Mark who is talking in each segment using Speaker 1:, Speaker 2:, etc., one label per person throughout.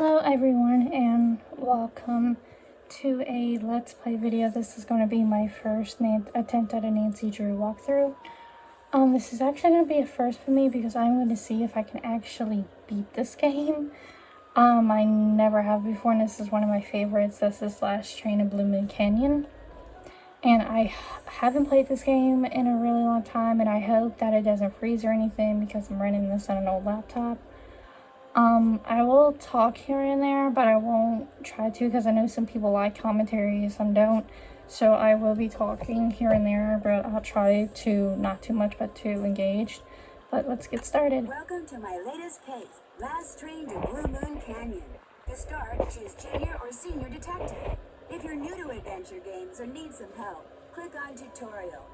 Speaker 1: Hello everyone and welcome to a Let's Play video. This is going to be my first attempt at a Nancy Drew walkthrough. This is actually going to be a first for me because I'm going to see if I can actually beat this game. I never have before, and this is one of my favorites. This is Last Train in Blue Moon Canyon. And I haven't played this game in a really long time, and I hope that it doesn't freeze or anything because I'm running this on an old laptop. I will talk here and there, but I won't try to because I know some people like commentary and some don't. So I will be talking here and there, but I'll try to, not too much, but to engage. But let's get started.
Speaker 2: Welcome to my latest case, Last Train to Blue Moon Canyon. To start, choose Junior or Senior Detective. If you're new to adventure games or need some help, click on Tutorial.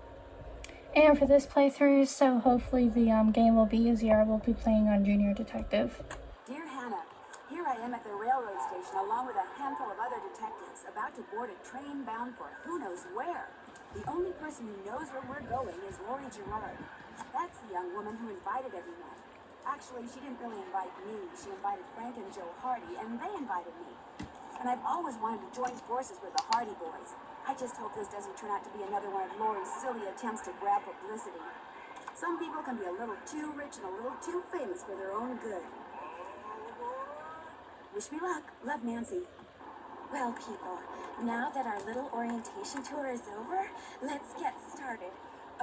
Speaker 1: And for this playthrough, so hopefully the game will be easier, I will be playing on Junior Detective.
Speaker 2: Dear Hannah, here I am at the railroad station along with a handful of other detectives about to board a train bound for who knows where. The only person who knows where we're going is Lori Gerard. That's the young woman who invited everyone. Actually, she didn't really invite me. She invited Frank and Joe Hardy, and they invited me. And I've always wanted to join forces with the Hardy boys. I just hope this doesn't turn out to be another one of Lori's silly attempts to grab publicity. Some people can be a little too rich and a little too famous for their own good. Wish me luck. Love, Nancy.
Speaker 3: Well, people, now that our little orientation tour is over, let's get started.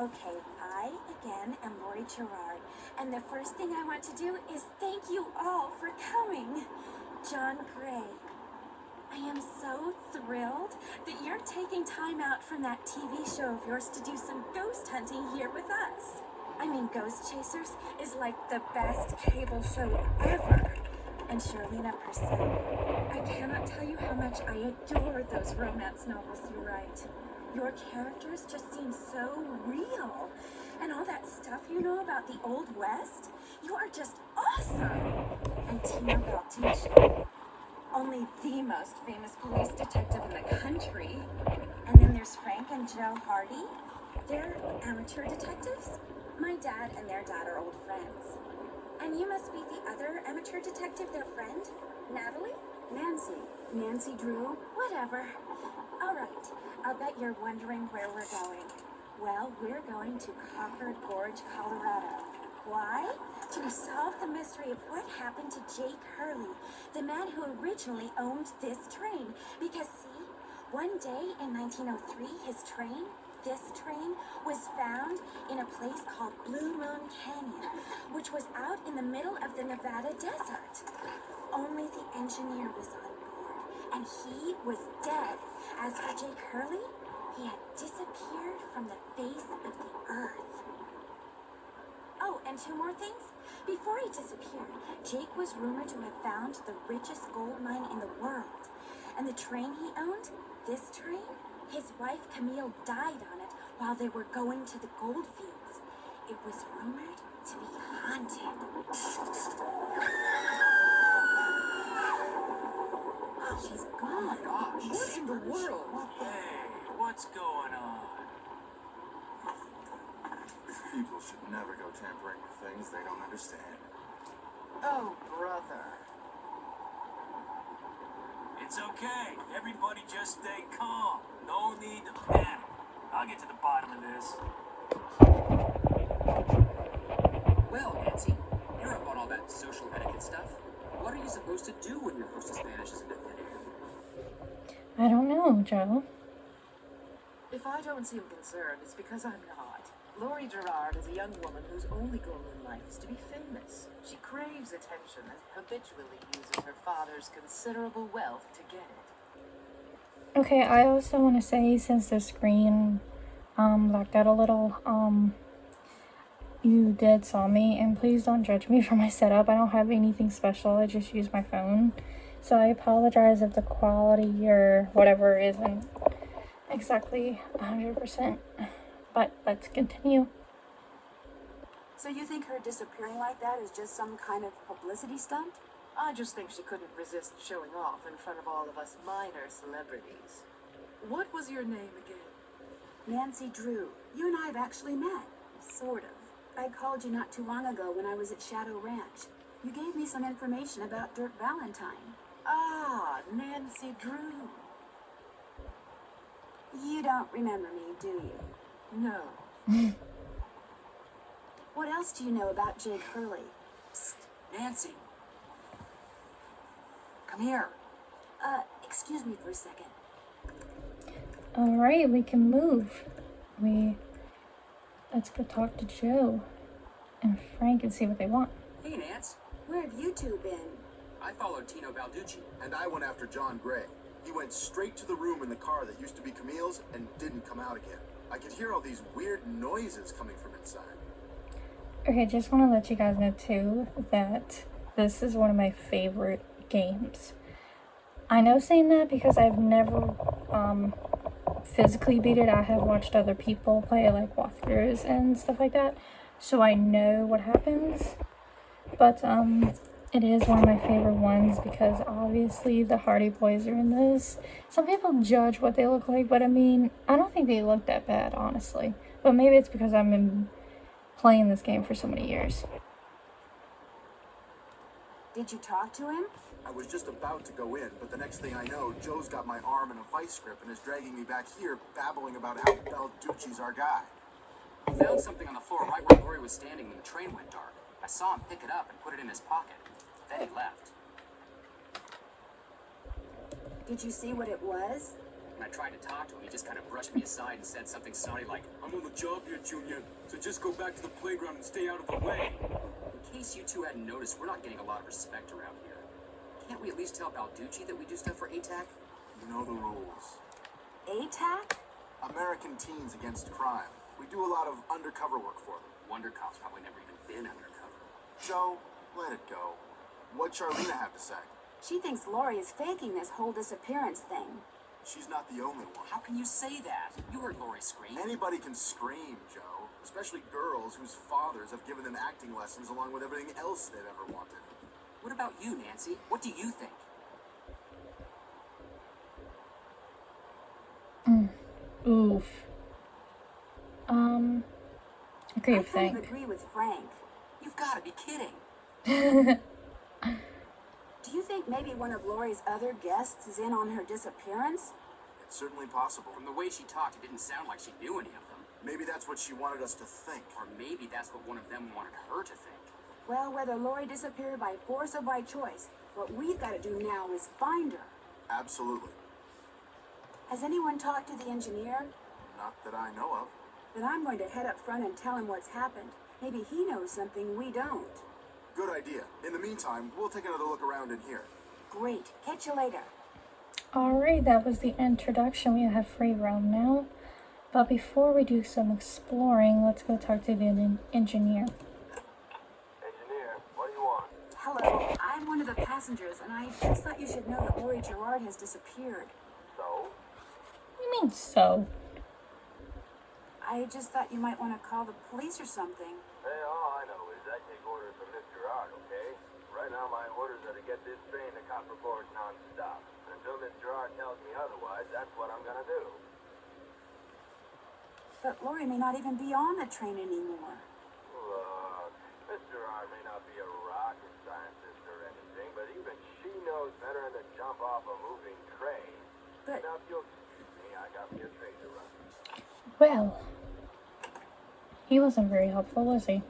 Speaker 3: Okay, I, again, am Lori Gerard, and the first thing I want to do is thank you all for coming. John Gray, I am so thrilled that you're taking time out from that TV show of yours to do some ghost hunting here with us. I mean, Ghost Chasers is like the best cable show ever. And Charlena Purcell, I cannot tell you how much I adore those romance novels you write. Your characters just seem so real. And all that stuff you know about the Old West, you are just awesome. And Tina Baltucci, only the most famous police detective in the country. And then there's Frank and Joe Hardy. They're amateur detectives. My dad and their dad are old friends. And you must be the other amateur detective, their friend, Natalie?
Speaker 2: Nancy Drew.
Speaker 3: Whatever. All right, I'll bet you're wondering where we're going. Well, we're going to Concord Gorge, Colorado. Why? To solve the mystery of what happened to Jake Hurley, the man who originally owned this train. Because see, one day in 1903, this train was found in a place called Blue Moon Canyon, which was out in the middle of the Nevada desert. Only the engineer was on board, and he was dead. As for Jake Hurley, he had disappeared from the face of the earth. Oh, and two more things. Before he disappeared, Jake was rumored to have found the richest gold mine in the world. And the train he owned, this train, his wife Camille died on it while they were going to the gold fields. It was rumored to be haunted.
Speaker 2: Oh, she's gone.
Speaker 4: Oh my gosh.
Speaker 2: What in the world?
Speaker 4: Hey, what's going on?
Speaker 5: People should never go tampering with things they don't understand.
Speaker 4: Oh, brother. It's okay. Everybody just stay calm. No need to panic. I'll get to the bottom of this.
Speaker 6: Well, Nancy, you're up on all that social etiquette stuff. What are you supposed to do when your hostess vanishes into thin air?
Speaker 1: I don't know, Joe.
Speaker 7: If I don't seem concerned, it's because I'm not. Lori Gerard is a young woman whose only goal in life is to be famous. She craves attention and habitually uses her father's considerable wealth to get it.
Speaker 1: Okay, I also want to say, since the screen blacked out a little, you did saw me, and please don't judge me for my setup. I don't have anything special, I just use my phone. So I apologize if the quality or whatever isn't exactly 100%. But let's continue.
Speaker 2: So you think her disappearing like that is just some kind of publicity stunt?
Speaker 7: I just think she couldn't resist showing off in front of all of us minor celebrities. What was your name again?
Speaker 2: Nancy Drew. You and I have actually met. Sort of. I called you not too long ago when I was at Shadow Ranch. You gave me some information about Dirk Valentine.
Speaker 7: Ah, Nancy Drew.
Speaker 2: You don't remember me, do you?
Speaker 7: No.
Speaker 2: What else do you know about Jake Hurley?
Speaker 6: Psst, Nancy. Come here.
Speaker 2: Excuse me for a second.
Speaker 1: Alright, we can move. Let's go talk to Joe and Frank and see what they want.
Speaker 6: Hey, Nance.
Speaker 2: Where have you two been?
Speaker 6: I followed Tino Balducci.
Speaker 5: And I went after John Gray. He went straight to the room in the car that used to be Camille's and didn't come out again. I could hear all these weird noises coming from inside.
Speaker 1: Okay, just want to let you guys know too that this is one of my favorite games. I know saying that because I've never physically beat it. I have watched other people play, like walkthroughs and stuff like that, so I know what happens. But it is one of my favorite ones because obviously the Hardy Boys are in this. Some people judge what they look like, but I mean, I don't think they look that bad, honestly. But maybe it's because I've been playing this game for so many years.
Speaker 2: Did you talk to him?
Speaker 5: I was just about to go in, but the next thing I know, Joe's got my arm in a vice grip and is dragging me back here, babbling about how Balducci's our guy.
Speaker 6: He found something on the floor right where Lori was standing when the train went dark. I saw him pick it up and put it in his pocket. Then he left.
Speaker 2: Did you see what it was?
Speaker 6: When I tried to talk to him, he just kind of brushed me aside and said something snotty like, "I'm on the job here, Junior, so just go back to the playground and stay out of the way." In case you two hadn't noticed, we're not getting a lot of respect around here. Can't we at least tell Balducci that we do stuff for ATAC?
Speaker 5: You know the rules.
Speaker 2: ATAC?
Speaker 5: American Teens Against Crime. We do a lot of undercover work for them.
Speaker 6: Wonder Cop's probably never even been undercover.
Speaker 5: Joe, let it go. What'd Charlena have to say?
Speaker 2: She thinks Lori is faking this whole disappearance thing.
Speaker 5: She's not the only one.
Speaker 6: How can you say that? You heard Lori scream.
Speaker 5: Anybody can scream, Joe. Especially girls whose fathers have given them acting lessons along with everything else they've ever wanted.
Speaker 6: What about you, Nancy? What do you think?
Speaker 1: Oof. Okay,
Speaker 2: I kind
Speaker 1: Frank.
Speaker 2: of agree with Frank.
Speaker 6: You've got to be kidding.
Speaker 2: Do you think maybe one of Lori's other guests is in on her disappearance?
Speaker 5: It's certainly possible.
Speaker 6: From the way she talked, it didn't sound like she knew any of them.
Speaker 5: Maybe that's what she wanted us to think.
Speaker 6: Or maybe that's what one of them wanted her to think.
Speaker 2: Well, whether Lori disappeared by force or by choice, what we've got to do now is find her.
Speaker 5: Absolutely.
Speaker 2: Has anyone talked to the engineer?
Speaker 5: Not that I know of.
Speaker 2: Then I'm going to head up front and tell him what's happened. Maybe he knows something we don't.
Speaker 5: Good idea. In the meantime, we'll take another look around in here.
Speaker 2: Great. Catch you later.
Speaker 1: Alright, that was the introduction. We have free roam now. But before we do some exploring, let's go talk to the engineer.
Speaker 8: Engineer, what do you want?
Speaker 2: Hello. I'm one of the passengers, and I just thought you should know that Lori Gerard has disappeared.
Speaker 8: So?
Speaker 1: What do you mean, so?
Speaker 2: I just thought you might want to call the police or something.
Speaker 8: Hey, all I know is I take orders from Miss Gerard, okay? Right now my orders are to get this train to Copper Gorge non-stop. Until Miss Gerard tells me otherwise, that's what I'm gonna do.
Speaker 2: But Lori may not even be on the train anymore.
Speaker 8: Look, Miss Gerard may not be a rocket scientist or anything, but even she knows better than to jump off a moving train.
Speaker 2: But
Speaker 8: Now, if you'll excuse me, I got me a train to run.
Speaker 1: Well, he wasn't very helpful, was he?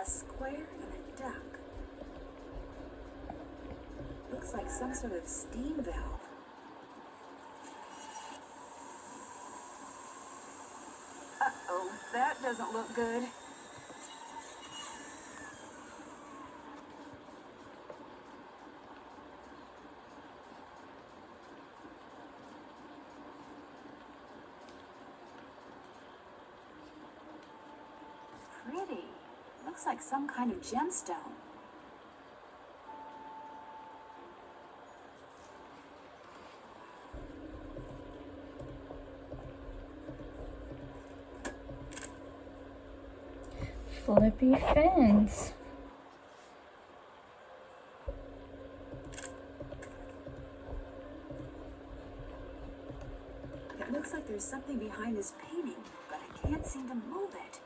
Speaker 2: a square and a duck. Looks like some sort of steam valve. Uh-oh, that doesn't look good. Pretty. Looks like some kind of gemstone.
Speaker 1: Flippy fins.
Speaker 2: It looks like there's something behind this painting, but I can't seem to move it.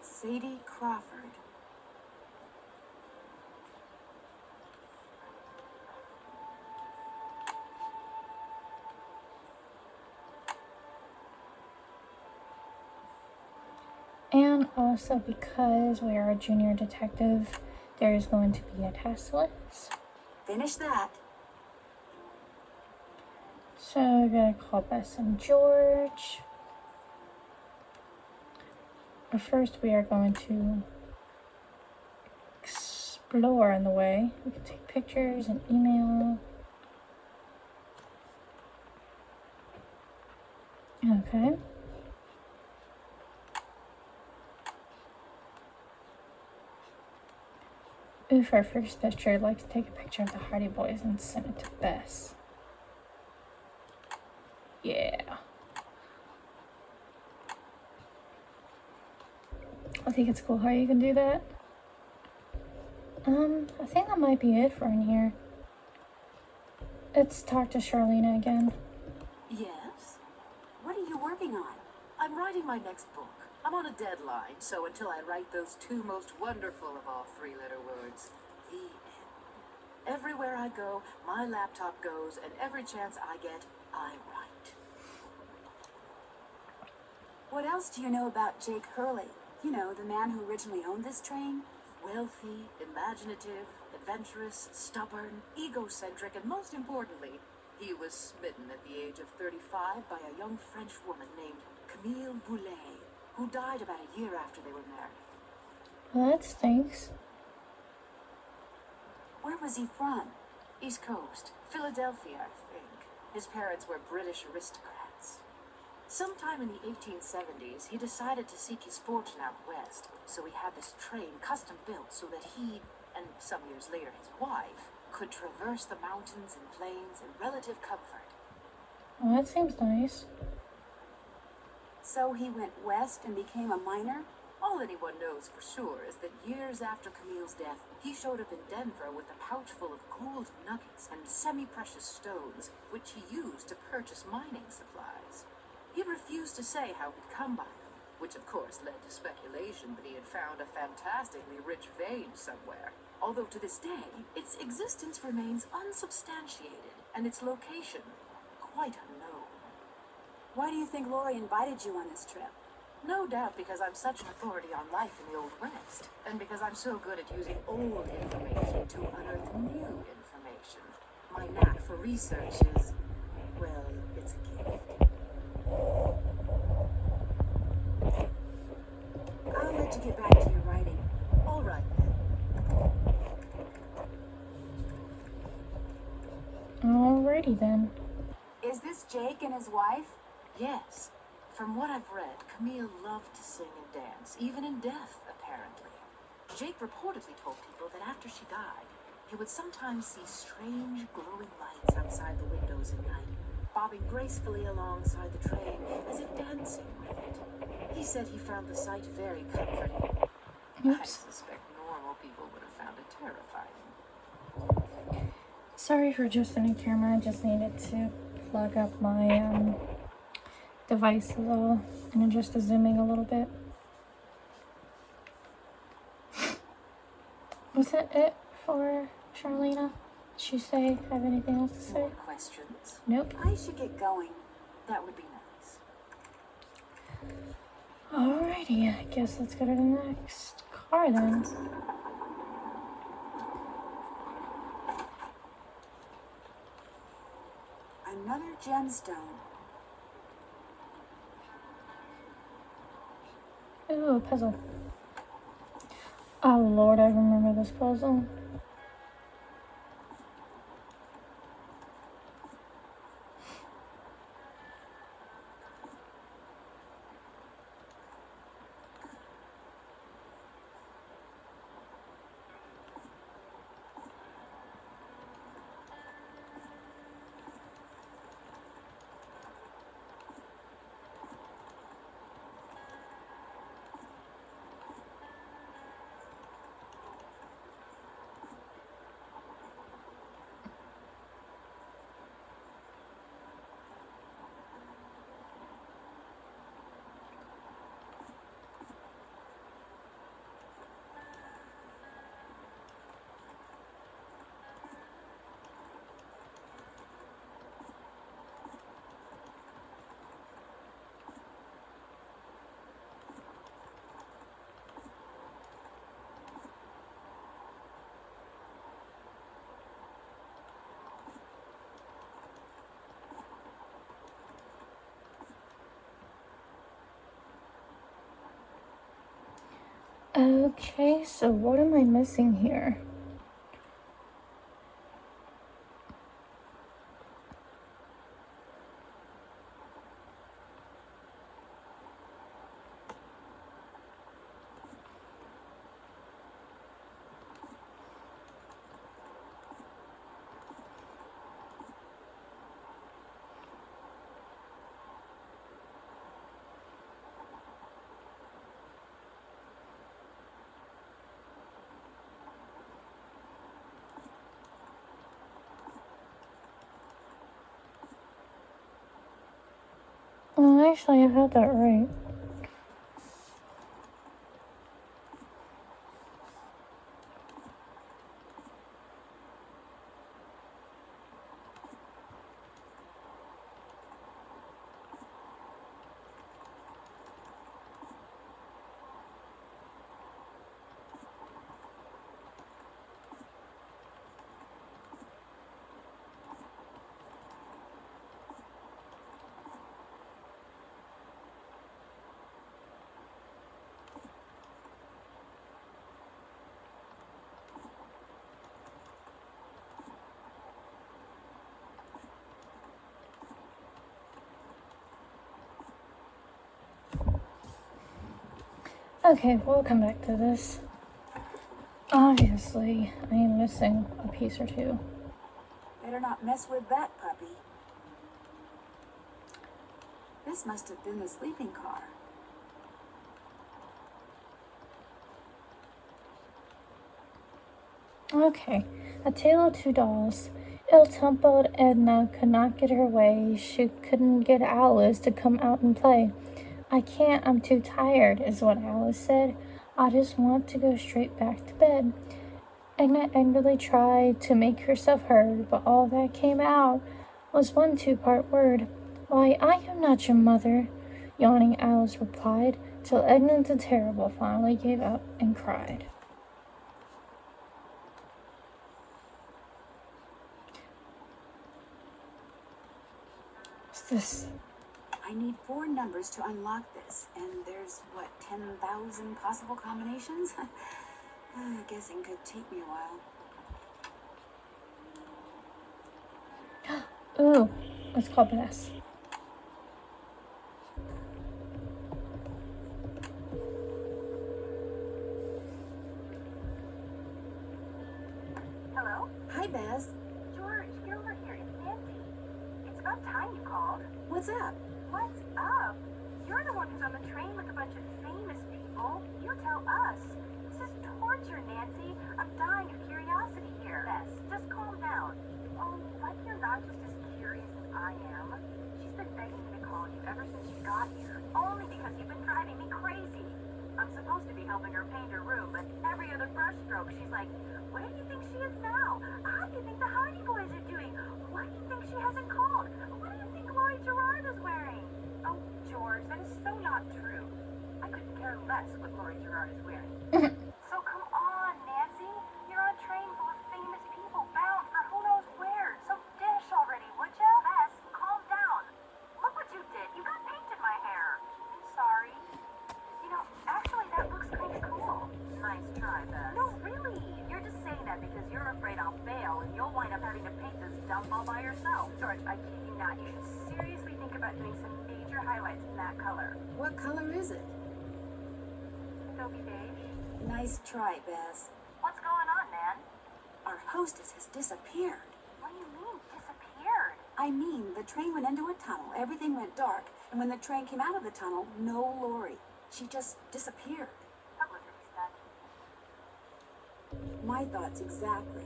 Speaker 2: Sadie Crawford.
Speaker 1: And also because we are a junior detective, there is going to be a test list.
Speaker 2: Finish that.
Speaker 1: So we're gonna call Bess and George. But first we are going to explore in the way. We can take pictures and email. Okay. Ooh, for our first picture, I'd like to take a picture of the Hardy Boys and send it to Bess. Yeah. I think it's cool how you can do that. I think that might be it for in here. Let's talk to Charlena again.
Speaker 7: Yes?
Speaker 2: What are you working on?
Speaker 7: I'm writing my next book. I'm on a deadline, so until I write those two most wonderful of all three-letter words, the end. Everywhere I go, my laptop goes, and every chance I get, I write.
Speaker 2: What else do you know about Jake Hurley? You know, the man who originally owned this train?
Speaker 7: Wealthy, imaginative, adventurous, stubborn, egocentric, and most importantly, he was smitten at the age of 35 by a young French woman named Camille Boulet, who died about a year after they were married.
Speaker 1: Well, that stinks.
Speaker 2: Where was he from?
Speaker 7: East Coast, Philadelphia, I think. His parents were British aristocrats. Sometime in the 1870s, he decided to seek his fortune out west, so he had this train custom built so that he, and some years later his wife, could traverse the mountains and plains in relative comfort.
Speaker 1: Well, that seems nice.
Speaker 2: So he went west and became a miner?
Speaker 7: All anyone knows for sure is that years after Camille's death, he showed up in Denver with a pouch full of gold nuggets and semi-precious stones, which he used to purchase mining supplies. He refused to say how he'd come by them, which of course led to speculation that he had found a fantastically rich vein somewhere. Although to this day, its existence remains unsubstantiated, and its location quite unknown.
Speaker 2: Why do you think Lori invited you on this trip?
Speaker 7: No doubt because I'm such an authority on life in the Old West, and because I'm so good at using old information to unearth new information. My knack for research is, well, it's a gift.
Speaker 2: I'll let you get back to your writing.
Speaker 7: All right, then.
Speaker 1: Alrighty then.
Speaker 2: Is this Jake and his wife?
Speaker 7: Yes. From what I've read, Camille loved to sing and dance, even in death, apparently. Jake reportedly told people that after she died, he would sometimes see strange glowing lights outside the windows at night, bobbing gracefully alongside the train as if dancing with it. He said he found the sight very comforting.
Speaker 1: Oops.
Speaker 7: I suspect normal people would have found it terrifying.
Speaker 1: Sorry for adjusting the camera. I just needed to plug up my device a little and adjust the zooming a little bit. Was that it for Charlena? Did she have anything else to say?
Speaker 7: More questions?
Speaker 1: Nope.
Speaker 2: I should get going.
Speaker 7: That would be nice.
Speaker 1: Alrighty, I guess let's go to the next car then.
Speaker 2: Another gemstone.
Speaker 1: Ooh, a puzzle. Oh Lord, I remember this puzzle. Okay, so what am I missing here? Oh, actually, I had that right. Okay, we'll come back to this. Obviously, I am missing a piece or two.
Speaker 2: Better not mess with that puppy. This must have been the sleeping car.
Speaker 1: Okay, A Tale of Two Dolls. Ill-tempered Edna could not get her way. She couldn't get Alice to come out and play. I can't, I'm too tired, is what Alice said. I just want to go straight back to bed. Edna angrily tried to make herself heard, but all that came out was one two-part word. Why, I am not your mother, yawning Alice replied, till Edna the Terrible finally gave up and cried. What's this?
Speaker 2: I need 4 numbers to unlock this, and there's, what, 10,000 possible combinations? Guessing could take me a while.
Speaker 1: Ooh, let's call Bess.
Speaker 3: Hello?
Speaker 2: Hi, Bess.
Speaker 3: George, get over here. It's Nancy. It's about time you called.
Speaker 2: What's up?
Speaker 3: What's up? You're the one who's on the train with a bunch of famous people. You tell us. This is torture, Nancy. I'm dying of curiosity here. Bess, just calm down. Oh, like you're not just as curious as I am. She's been begging me to call you ever since she got here. Only because you've been driving me crazy. I'm supposed to be helping her paint her room, but every other brush stroke, she's like, where do you think she is now? How do you think the Hardy Boys are doing? Why do you think she hasn't called? What do you think Lori Gerard is wearing? Oh, George, that is so not true. I couldn't care less what Lori Gerard is wearing. So come on, Nancy. You're on a train full of famous people bound for who knows where. So dish already, would ya? Bess, calm down. Look what you did. You got paint in my hair. I'm sorry. You know, actually, that looks kind of cool. Nice try, Bess. No, really. You're just saying that because you're afraid I'll fail and you'll wind up having to paint this dump all by yourself. George, I kid you not. You should seriously think about doing some major highlights in that color.
Speaker 2: What color is it?
Speaker 3: Adobe beige.
Speaker 2: Nice try, Bess.
Speaker 3: What's going on, Nan?
Speaker 2: Our hostess has disappeared.
Speaker 3: What do you mean, disappeared?
Speaker 2: I mean, the train went into a tunnel, everything went dark, and when the train came out of the tunnel, no Lori. She just disappeared.
Speaker 3: Publicity stunt.
Speaker 2: My thoughts exactly.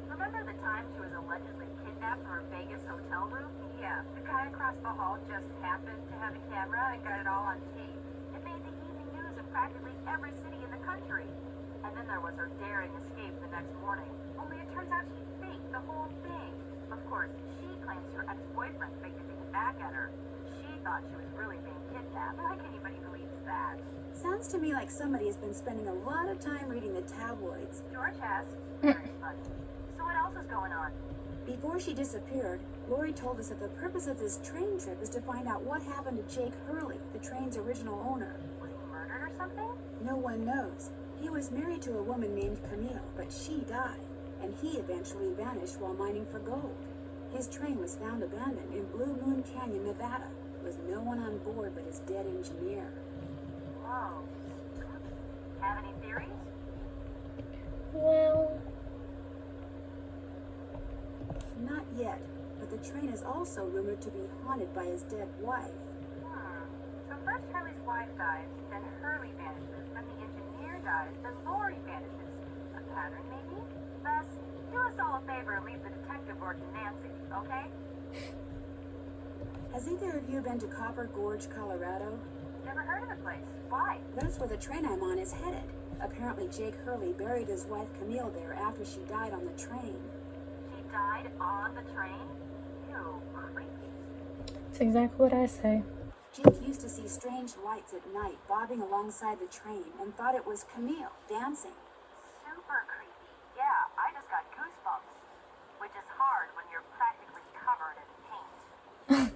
Speaker 3: Remember the time she was allegedly kidnapped from her Vegas hotel room? Yeah, the guy across the hall just happened to have a camera and got it all on tape. It made the evening news of practically every city in the country. And then there was her daring escape the next morning. Only it turns out she faked the whole thing. Of course, she claims her ex-boyfriend faked it to get back at her. She thought she was really being kidnapped. Like anybody believes that.
Speaker 2: Sounds to me like somebody has been spending a lot of time reading the tabloids.
Speaker 3: George has. Very funny. So what else is going on?
Speaker 2: Before she disappeared, Lori told us that the purpose of this train trip is to find out what happened to Jake Hurley, the train's original owner.
Speaker 3: Was he murdered or something?
Speaker 2: No one knows. He was married to a woman named Camille, but she died, and he eventually vanished while mining for gold. His train was found abandoned in Blue Moon Canyon, Nevada, with no one on board but his dead engineer.
Speaker 9: Whoa. Have any theories?
Speaker 1: Well,
Speaker 2: Not yet, but the train is also rumored to be haunted by his dead wife.
Speaker 9: So first Hurley's wife dies, then Hurley vanishes, then the engineer dies, then Lori vanishes. A pattern, maybe? Bess, do us all a favor and leave the detective work to Nancy, okay?
Speaker 2: Has either of you been to Copper Gorge, Colorado?
Speaker 9: Never heard of the place. Why?
Speaker 2: That's where the train I'm on is headed. Apparently Jake Hurley buried his wife Camille there after she died on the train.
Speaker 9: She died on the train? Ew, creepy.
Speaker 1: it's exactly what I say.
Speaker 2: Jake used to see strange lights at night bobbing alongside the train and thought it was Camille dancing.
Speaker 9: Super creepy. Yeah, I just got goosebumps. Which is hard when you're practically covered in paint.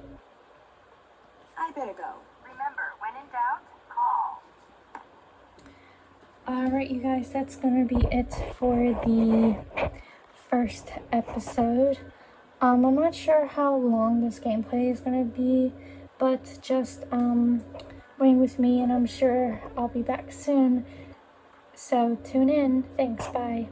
Speaker 2: I better go.
Speaker 9: Remember, when in doubt, call.
Speaker 1: Alright, you guys, that's gonna be it for the first episode. I'm not sure how long this gameplay is gonna be, but just wait with me and I'm sure I'll be back soon. So tune in. Thanks, bye.